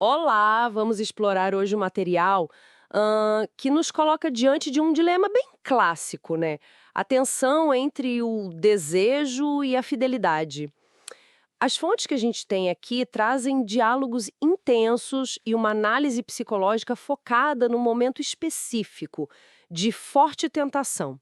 Olá, vamos explorar hoje um material que nos coloca diante de um dilema bem clássico, né? A tensão entre o desejo e a fidelidade. As fontes que a gente tem aqui trazem diálogos intensos e uma análise psicológica focada no momento específico de forte tentação.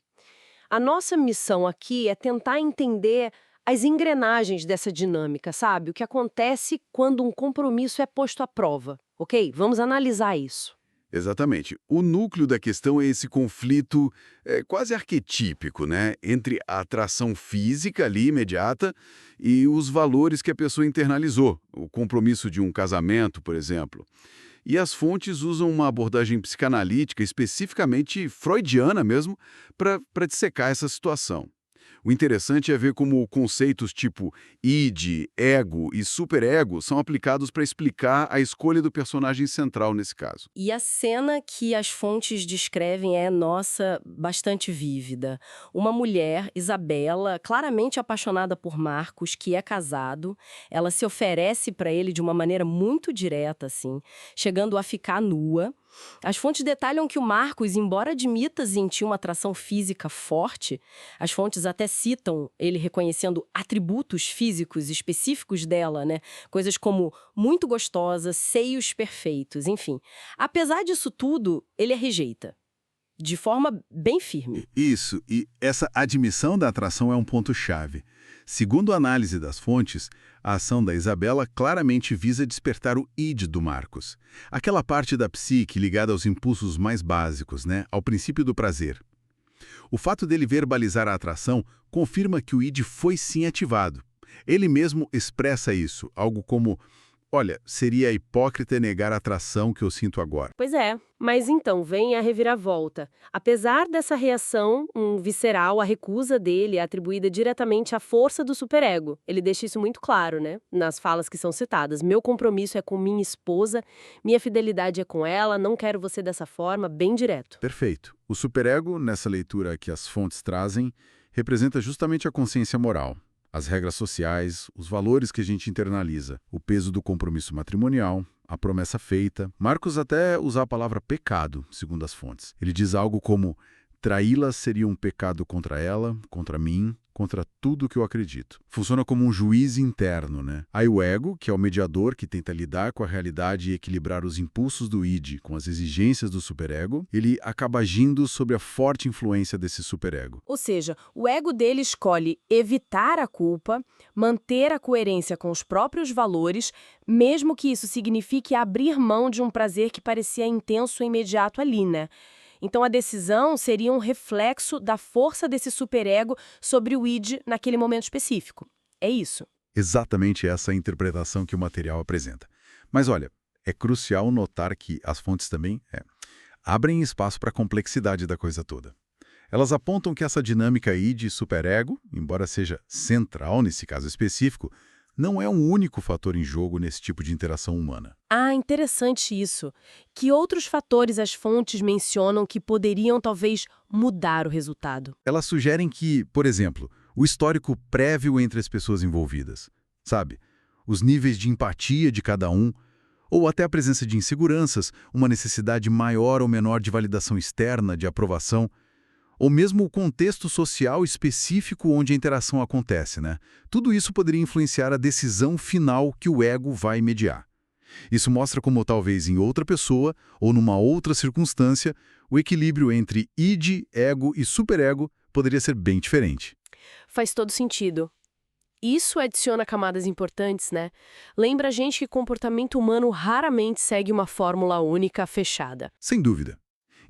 A nossa missão aqui é tentar entender as engrenagens dessa dinâmica, sabe? O que acontece quando um compromisso é posto à prova, ok? Vamos analisar isso. Exatamente. O núcleo da questão é esse conflito quase arquetípico, né? Entre a atração física ali, imediata, e os valores que a pessoa internalizou. O compromisso de um casamento, por exemplo. E as fontes usam uma abordagem psicanalítica, especificamente freudiana mesmo, para dissecar essa situação. O interessante é ver como conceitos tipo id, ego e superego são aplicados para explicar a escolha do personagem central nesse caso. E a cena que as fontes descrevem é, nossa, bastante vívida. Uma mulher, Isabela, claramente apaixonada por Marcos, que é casado, ela se oferece para ele de uma maneira muito direta, assim, chegando a ficar nua. As fontes detalham que o Marcos, embora admita sentir uma atração física forte, as fontes até citam ele reconhecendo atributos físicos específicos dela, né? Coisas como muito gostosa, seios perfeitos, enfim. Apesar disso tudo, ele a rejeita, de forma bem firme. Isso, e essa admissão da atração é um ponto-chave. Segundo a análise das fontes, a ação da Isabela claramente visa despertar o id do Marcos. Aquela parte da psique ligada aos impulsos mais básicos, né? Ao princípio do prazer. O fato dele verbalizar a atração confirma que o id foi sim ativado. Ele mesmo expressa isso, algo como: olha, seria hipócrita negar a atração que eu sinto agora. Pois é, mas então vem a reviravolta. Apesar dessa reação visceral, a recusa dele é atribuída diretamente à força do superego. Ele deixa isso muito claro, né? Nas falas que são citadas. Meu compromisso é com minha esposa, minha fidelidade é com ela, não quero você dessa forma, bem direto. Perfeito. O superego, nessa leitura que as fontes trazem, representa justamente a consciência moral. As regras sociais, os valores que a gente internaliza, o peso do compromisso matrimonial, a promessa feita. Marcos até usa a palavra pecado, segundo as fontes. Ele diz algo como: traí-la seria um pecado contra ela, contra mim, contra tudo que eu acredito. Funciona como um juiz interno, né? Aí o ego, que é o mediador que tenta lidar com a realidade e equilibrar os impulsos do id com as exigências do superego, ele acaba agindo sob a forte influência desse superego. Ou seja, o ego dele escolhe evitar a culpa, manter a coerência com os próprios valores, mesmo que isso signifique abrir mão de um prazer que parecia intenso e imediato ali, né? Então a decisão seria um reflexo da força desse superego sobre o id naquele momento específico. É isso. Exatamente essa interpretação que o material apresenta. Mas olha, é crucial notar que as fontes também abrem espaço para a complexidade da coisa toda. Elas apontam que essa dinâmica id-superego, embora seja central nesse caso específico, não é um único fator em jogo nesse tipo de interação humana. Ah, interessante isso. Que outros fatores as fontes mencionam que poderiam talvez mudar o resultado? Elas sugerem que, por exemplo, o histórico prévio entre as pessoas envolvidas, sabe? Os níveis de empatia de cada um, ou até a presença de inseguranças, uma necessidade maior ou menor de validação externa, de aprovação, ou mesmo o contexto social específico onde a interação acontece, né? Tudo isso poderia influenciar a decisão final que o ego vai mediar. Isso mostra como talvez em outra pessoa ou numa outra circunstância, o equilíbrio entre id, ego e superego poderia ser bem diferente. Faz todo sentido. Isso adiciona camadas importantes, né? Lembra a gente que comportamento humano raramente segue uma fórmula única fechada. Sem dúvida.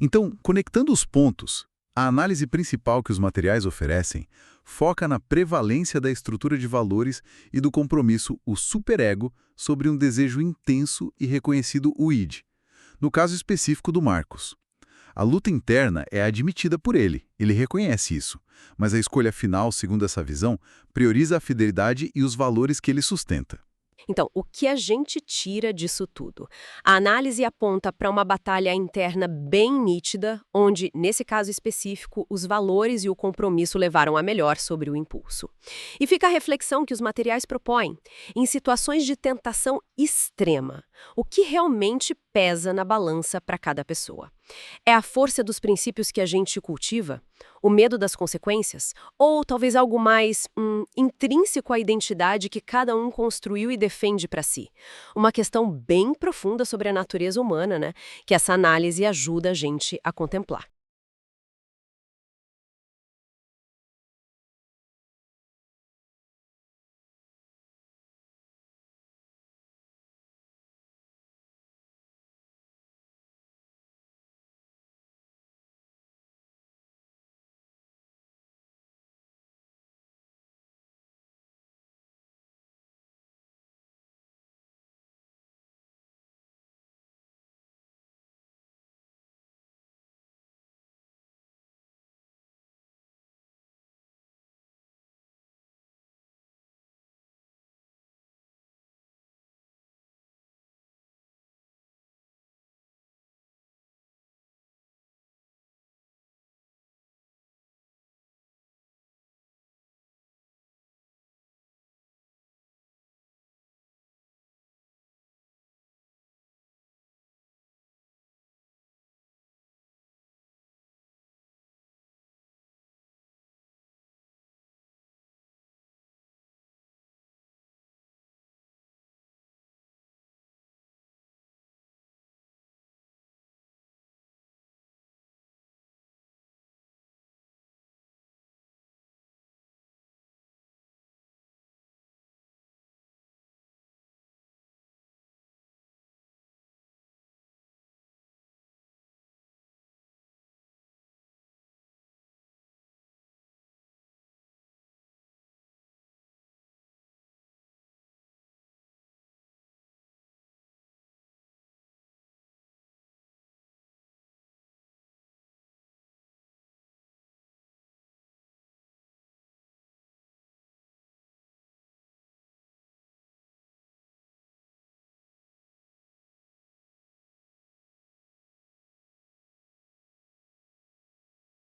Então, conectando os pontos, a análise principal que os materiais oferecem foca na prevalência da estrutura de valores e do compromisso, o superego, sobre um desejo intenso e reconhecido, o id. No caso específico do Marcos. A luta interna é admitida por ele reconhece isso, mas a escolha final, segundo essa visão, prioriza a fidelidade e os valores que ele sustenta. Então, o que a gente tira disso tudo? A análise aponta para uma batalha interna bem nítida, onde, nesse caso específico, os valores e o compromisso levaram a melhor sobre o impulso. E fica a reflexão que os materiais propõem. Em situações de tentação extrema, o que realmente pesa na balança para cada pessoa? É a força dos princípios que a gente cultiva? O medo das consequências? Ou talvez algo mais intrínseco à identidade que cada um construiu e defende para si? Uma questão bem profunda sobre a natureza humana, né? Que essa análise ajuda a gente a contemplar.